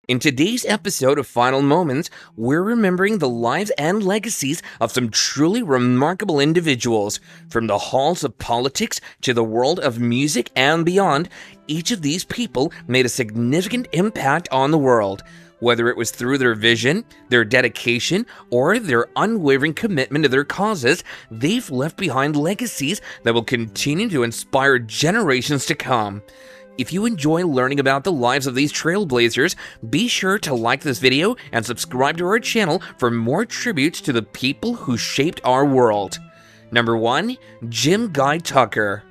In today's episode of Final Moments, we're remembering the lives and legacies of some truly remarkable individuals. From the halls of politics to the world of music and beyond, each of these people made a significant impact on the world. Whether it was through their vision, their dedication, or their unwavering commitment to their causes, they've left behind legacies that will continue to inspire generations to come. If you enjoy learning about the lives of these trailblazers, be sure to like this video and subscribe to our channel for more tributes to the people who shaped our world. Number 1. Jim Guy Tucker.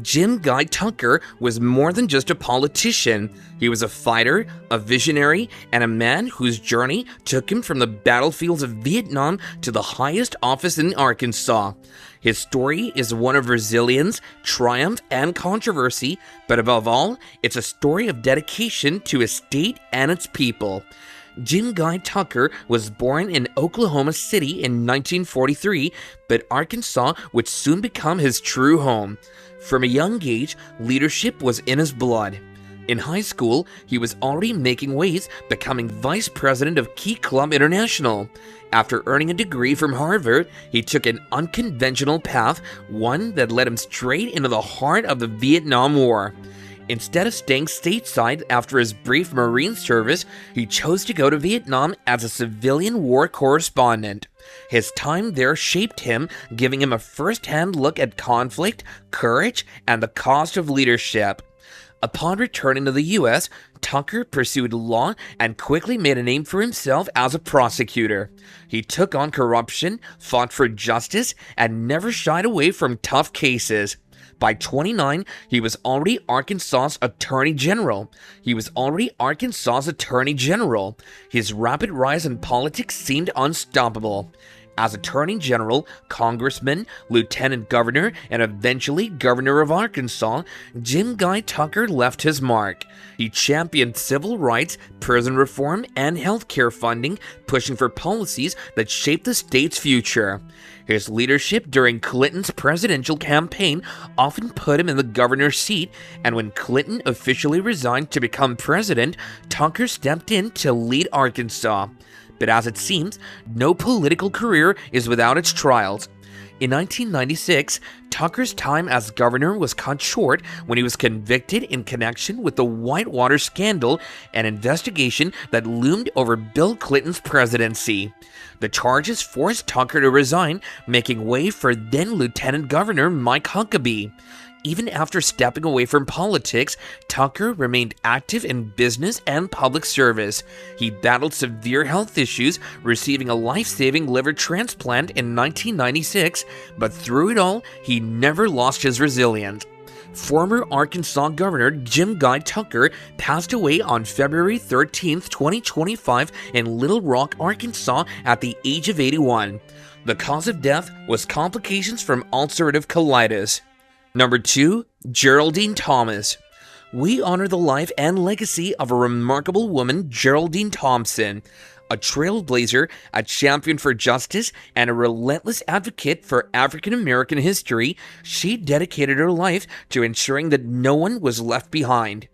Jim Guy Tucker was more than just a politician. He was a fighter, a visionary, and a man whose journey took him from the battlefields of Vietnam to the highest office in Arkansas. His story is one of resilience, triumph, and controversy, but above all, it's a story of dedication to his state and its people. Jim Guy Tucker was born in Oklahoma City in 1943, but Arkansas would soon become his true home. From a young age, leadership was in his blood. In high school, he was already making waves, becoming vice president of Key Club International. After earning a degree from Harvard, he took an unconventional path, one that led him straight into the heart of the Vietnam War. Instead of staying stateside after his brief Marine service, he chose to go to Vietnam as a civilian war correspondent. His time there shaped him, giving him a first-hand look at conflict, courage, and the cost of leadership. Upon returning to the U.S., Tucker pursued law and quickly made a name for himself as a prosecutor. He took on corruption, fought for justice, and never shied away from tough cases. By 29, he was already Arkansas's Attorney General. His rapid rise in politics seemed unstoppable. As Attorney General, Congressman, Lieutenant Governor, and eventually Governor of Arkansas, Jim Guy Tucker left his mark. He championed civil rights, prison reform, and healthcare funding, pushing for policies that shaped the state's future. His leadership during Clinton's presidential campaign often put him in the governor's seat, and when Clinton officially resigned to become president, Tucker stepped in to lead Arkansas. But as it seems, no political career is without its trials. In 1996, Tucker's time as governor was cut short when he was convicted in connection with the Whitewater scandal, an investigation that loomed over Bill Clinton's presidency. The charges forced Tucker to resign, making way for then Lieutenant Governor Mike Huckabee. Even after stepping away from politics, Tucker remained active in business and public service. He battled severe health issues, receiving a life-saving liver transplant in 1996, but through it all, he never lost his resilience. Former Arkansas Governor Jim Guy Tucker passed away on February 13, 2025 in Little Rock, Arkansas at the age of 81. The cause of death was complications from ulcerative colitis. Number 2. Geraldine Thompson. We honor the life and legacy of a remarkable woman, Geraldine Thompson. A trailblazer, a champion for justice, and a relentless advocate for African-American history, she dedicated her life to ensuring that no one was left behind.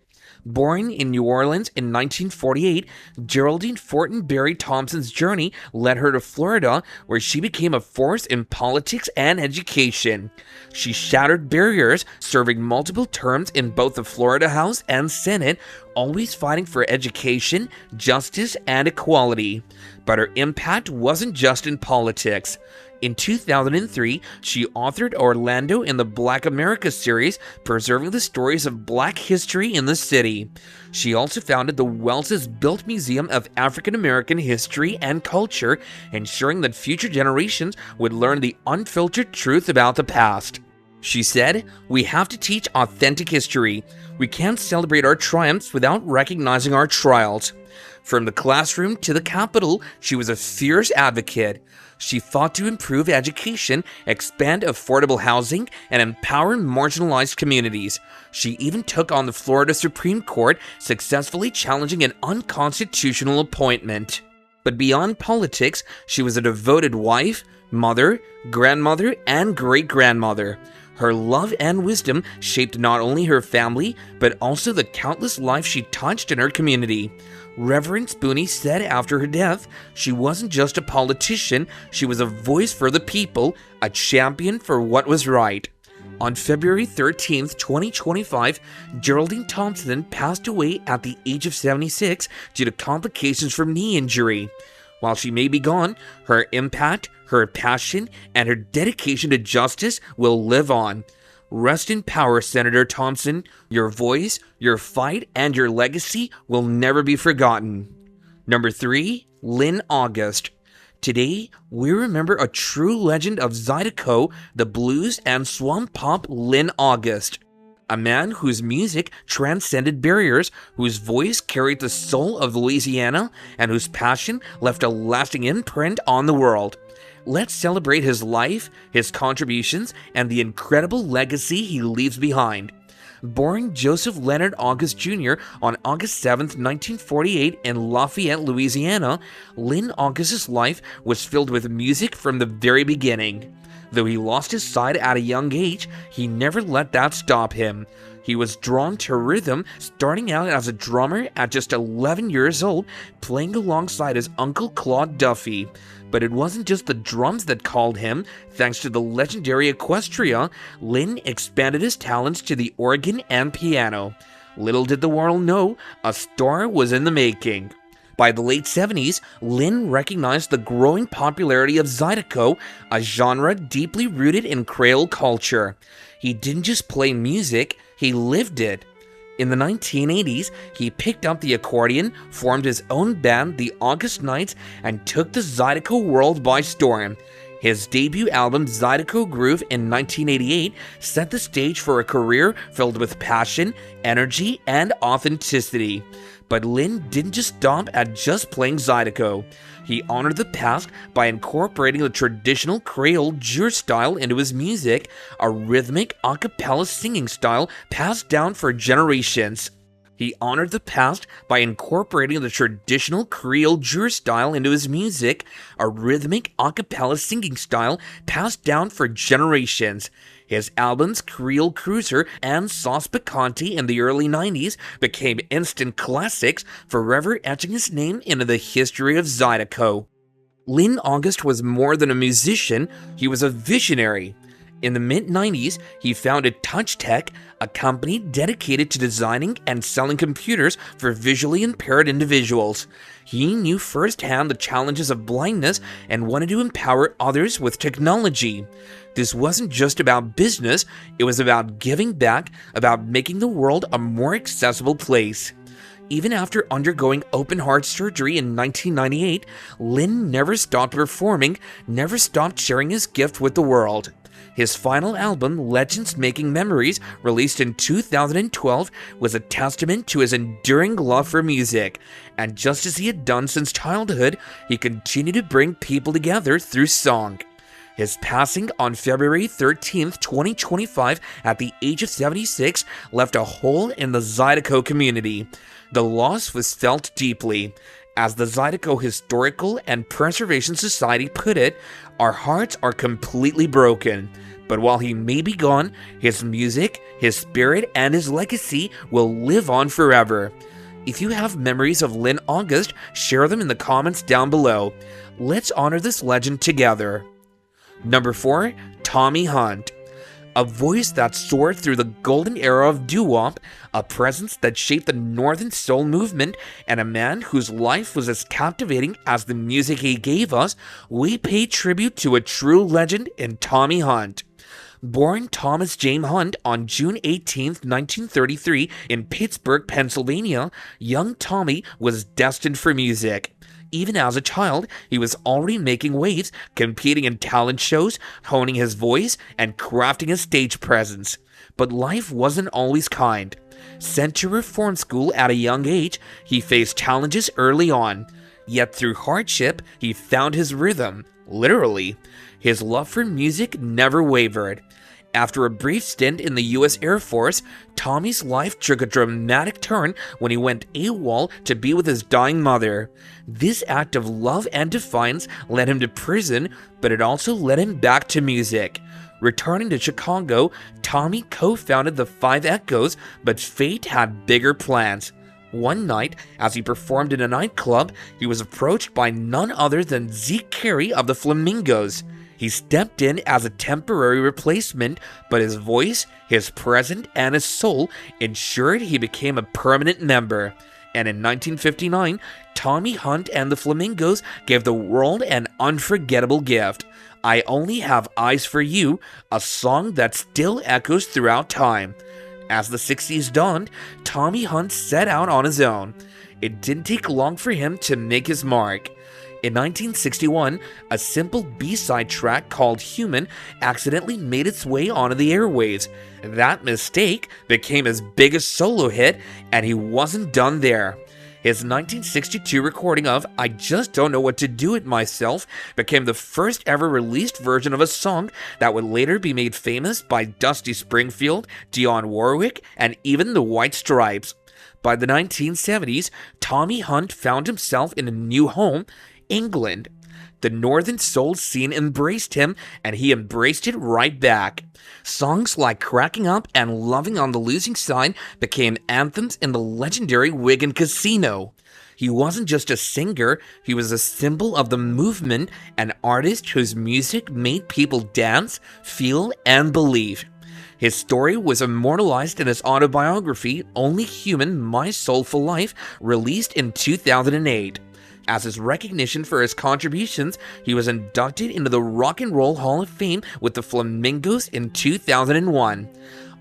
Born in New Orleans in 1948, Geraldine Fortenberry Thompson's journey led her to Florida, where she became a force in politics and education. She shattered barriers, serving multiple terms in both the Florida House and Senate, always fighting for education, justice, and equality. But her impact wasn't just in politics. In 2003, she authored Orlando in the Black America series, preserving the stories of Black history in the city. She also founded the Wells's Built Museum of African American History and Culture, ensuring that future generations would learn the unfiltered truth about the past. She said, "We have to teach authentic history. We can't celebrate our triumphs without recognizing our trials." From the classroom to the Capitol, she was a fierce advocate. She fought to improve education, expand affordable housing, and empower marginalized communities. She even took on the Florida Supreme Court, successfully challenging an unconstitutional appointment. But beyond politics, she was a devoted wife, mother, grandmother, and great-grandmother. Her love and wisdom shaped not only her family, but also the countless lives she touched in her community. Reverend Spoonie said after her death, she wasn't just a politician, she was a voice for the people, a champion for what was right. On February 13th, 2025, Geraldine Thompson passed away at the age of 76 due to complications from knee injury. While she may be gone, her impact, her passion, and her dedication to justice will live on. Rest in power, Senator Thompson. Your voice, your fight, and your legacy will never be forgotten. Number 3, Lynn August. Today, we remember a true legend of Zydeco, the blues and swamp pop Lynn August. A man whose music transcended barriers, whose voice carried the soul of Louisiana, and whose passion left a lasting imprint on the world. Let's celebrate his life, his contributions, and the incredible legacy he leaves behind. Born Joseph Leonard August Jr. on August 7, 1948 in Lafayette, Louisiana, Lynn August's life was filled with music from the very beginning. Though he lost his sight at a young age, he never let that stop him. He was drawn to rhythm, starting out as a drummer at just 11 years old, playing alongside his uncle Claude Duffy. But it wasn't just the drums that called him. Thanks to the legendary Equestria, Lynn expanded his talents to the organ and piano. Little did the world know, a star was in the making. By the late 70s, Lynn recognized the growing popularity of Zydeco, a genre deeply rooted in Creole culture. He didn't just play music, he lived it. In the 1980s, he picked up the accordion, formed his own band, the August Knights, and took the Zydeco world by storm. His debut album, Zydeco Groove, in 1988, set the stage for a career filled with passion, energy, and authenticity. But Lynn didn't just stop at just playing Zydeco. He honored the past by incorporating the traditional Creole Georges style into his music, a rhythmic a cappella singing style passed down for generations. He honored the past by incorporating the traditional Creole Georges style into his music, a rhythmic a cappella singing style passed down for generations. His albums Creole Cruiser and Sauce Picante in the early 90s became instant classics, forever etching his name into the history of Zydeco. Lynn August was more than a musician, he was a visionary. In the mid-90s, he founded Touch Tech, a company dedicated to designing and selling computers for visually impaired individuals. He knew firsthand the challenges of blindness and wanted to empower others with technology. This wasn't just about business, it was about giving back, about making the world a more accessible place. Even after undergoing open-heart surgery in 1998, Lynn never stopped performing, never stopped sharing his gift with the world. His final album, Legends Making Memories, released in 2012, was a testament to his enduring love for music. And just as he had done since childhood, he continued to bring people together through song. His passing on February 13, 2025, at the age of 76, left a hole in the Zydeco community. The loss was felt deeply. As the Zydeco Historical and Preservation Society put it, our hearts are completely broken. But while he may be gone, his music, his spirit, and his legacy will live on forever. If you have memories of Lynn August, share them in the comments down below. Let's honor this legend together. Number 4, Tommy Hunt. A voice that soared through the golden era of doo-wop, a presence that shaped the Northern Soul movement, and a man whose life was as captivating as the music he gave us, we pay tribute to a true legend in Tommy Hunt. Born Thomas James Hunt on June 18, 1933 in Pittsburgh, Pennsylvania, young Tommy was destined for music. Even as a child, he was already making waves, competing in talent shows, honing his voice, and crafting a stage presence. But life wasn't always kind. Sent to reform school at a young age, he faced challenges early on. Yet through hardship, he found his rhythm, literally. His love for music never wavered. After a brief stint in the U.S. Air Force, Tommy's life took a dramatic turn when he went AWOL to be with his dying mother. This act of love and defiance led him to prison, but it also led him back to music. Returning to Chicago, Tommy co-founded the Five Echoes, but fate had bigger plans. One night, as he performed in a nightclub, he was approached by none other than Zeke Carey of the Flamingos. He stepped in as a temporary replacement, but his voice, his presence, and his soul ensured he became a permanent member. And in 1959, Tommy Hunt and the Flamingos gave the world an unforgettable gift, I Only Have Eyes for You, a song that still echoes throughout time. As the 60s dawned, Tommy Hunt set out on his own. It didn't take long for him to make his mark. In 1961, a simple B-side track called Human accidentally made its way onto the airwaves. That mistake became his biggest solo hit, and he wasn't done there. His 1962 recording of I Just Don't Know What to Do With Myself became the first ever released version of a song that would later be made famous by Dusty Springfield, Dionne Warwick, and even the White Stripes. By the 1970s, Tommy Hunt found himself in a new home, England. The Northern Soul scene embraced him, and he embraced it right back. Songs like Cracking Up and Loving on the Losing Side became anthems in the legendary Wigan Casino. He wasn't just a singer, he was a symbol of the movement, an artist whose music made people dance, feel, and believe. His story was immortalized in his autobiography, Only Human, My Soulful Life, released in 2008. As his recognition for his contributions, he was inducted into the Rock and Roll Hall of Fame with the Flamingos in 2001.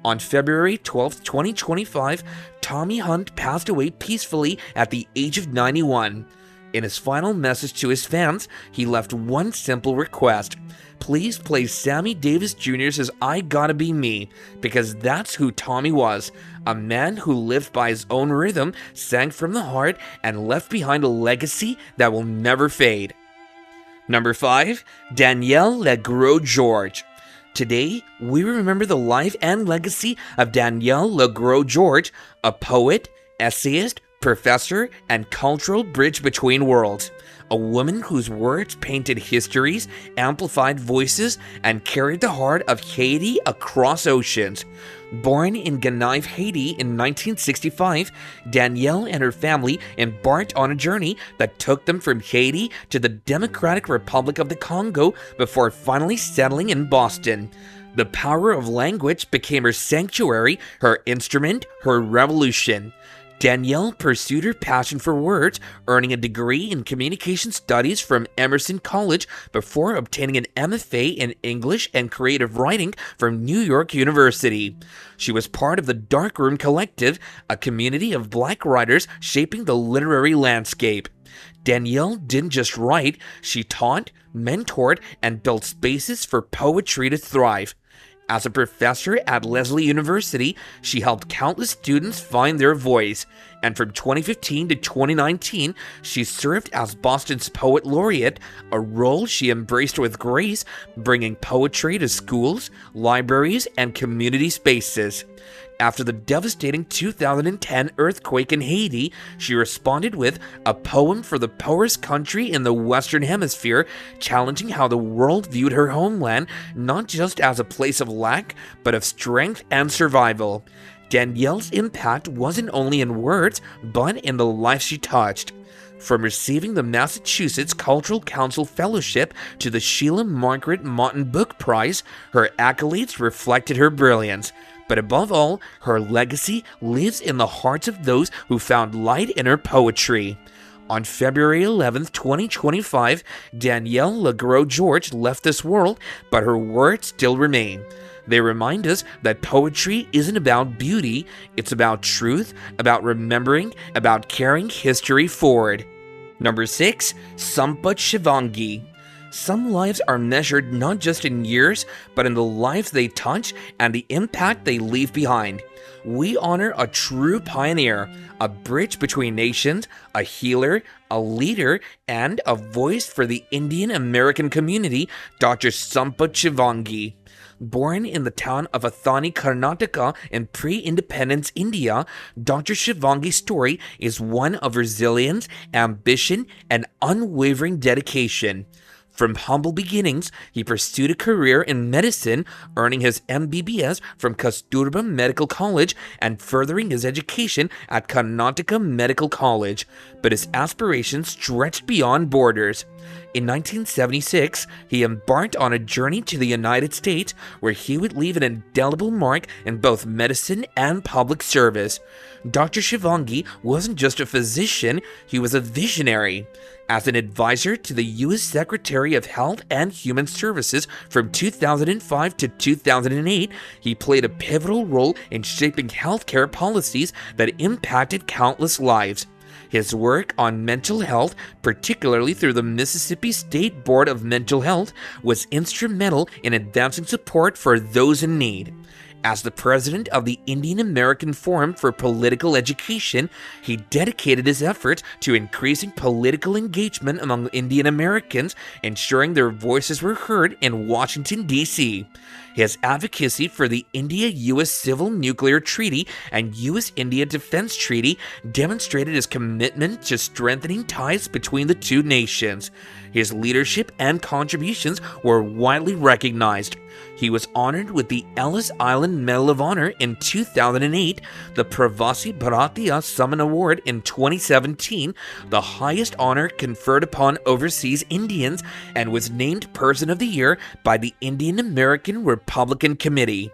On February 12, 2025, Tommy Hunt passed away peacefully at the age of 91. In his final message to his fans, he left one simple request. Please play Sammy Davis Jr.'s I Gotta Be Me, because that's who Tommy was. A man who lived by his own rhythm, sang from the heart, and left behind a legacy that will never fade. Number 5. Danielle Legros Georges. Today, we remember the life and legacy of Danielle Legros Georges, a poet, essayist, professor, and cultural bridge between worlds. A woman whose words painted histories, amplified voices, and carried the heart of Haiti across oceans. Born in Gonaïves, Haiti in 1965, Danielle and her family embarked on a journey that took them from Haiti to the Democratic Republic of the Congo before finally settling in Boston. The power of language became her sanctuary, her instrument, her revolution. Danielle pursued her passion for words, earning a degree in communication studies from Emerson College before obtaining an MFA in English and creative writing from New York University. She was part of the Darkroom Collective, a community of Black writers shaping the literary landscape. Danielle didn't just write, she taught, mentored, and built spaces for poetry to thrive. As a professor at Lesley University, she helped countless students find their voice, and from 2015 to 2019, she served as Boston's Poet Laureate, a role she embraced with grace, bringing poetry to schools, libraries, and community spaces. After the devastating 2010 earthquake in Haiti, she responded with a poem for the poorest country in the Western Hemisphere, challenging how the world viewed her homeland not just as a place of lack, but of strength and survival. Danielle's impact wasn't only in words, but in the lives she touched. From receiving the Massachusetts Cultural Council Fellowship to the Sheila Margaret Motten Book Prize, her accolades reflected her brilliance. But above all, her legacy lives in the hearts of those who found light in her poetry. On February 11, 2025, Danielle Legros Georges left this world, but her words still remain. They remind us that poetry isn't about beauty, it's about truth, about remembering, about carrying history forward. Number 6. Sampat Shivangi. Some lives are measured not just in years, but in the lives they touch and the impact they leave behind. We honor a true pioneer, a bridge between nations, a healer, a leader, and a voice for the Indian American community, Dr. Sampat Shivangi. Born in the town of Athani, Karnataka in pre-independence India, Dr. Shivangi's story is one of resilience, ambition, and unwavering dedication. From humble beginnings, he pursued a career in medicine, earning his MBBS from Kasturba Medical College and furthering his education at Karnataka Medical College, but his aspirations stretched beyond borders. In 1976, he embarked on a journey to the United States where he would leave an indelible mark in both medicine and public service. Dr. Shivangi wasn't just a physician, he was a visionary. As an advisor to the U.S. Secretary of Health and Human Services from 2005 to 2008, he played a pivotal role in shaping healthcare policies that impacted countless lives. His work on mental health, particularly through the Mississippi State Board of Mental Health, was instrumental in advancing support for those in need. As the president of the Indian American Forum for Political Education, he dedicated his efforts to increasing political engagement among Indian Americans, ensuring their voices were heard in Washington, D.C. His advocacy for the India-U.S. Civil Nuclear Treaty and U.S.-India Defense Treaty demonstrated his commitment to strengthening ties between the two nations. His leadership and contributions were widely recognized. He was honored with the Ellis Island Medal of Honor in 2008, the Pravasi Bharatiya Samman Award in 2017, the highest honor conferred upon overseas Indians, and was named Person of the Year by the Indian American Republican Committee.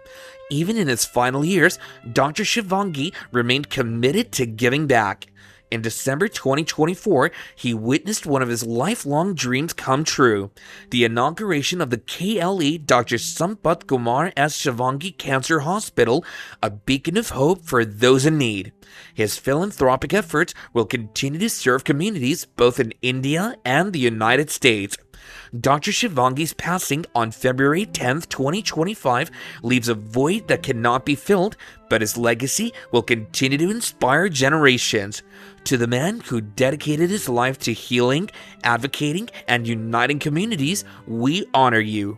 Even in his final years, Dr. Shivangi remained committed to giving back. In December 2024, he witnessed one of his lifelong dreams come true, the inauguration of the KLE Dr. Sampat Kumar S. Shivangi Cancer Hospital, a beacon of hope for those in need. His philanthropic efforts will continue to serve communities both in India and the United States. Dr. Shivangi's passing on February 10, 2025 leaves a void that cannot be filled, but his legacy will continue to inspire generations. To the man who dedicated his life to healing, advocating, and uniting communities, we honor you.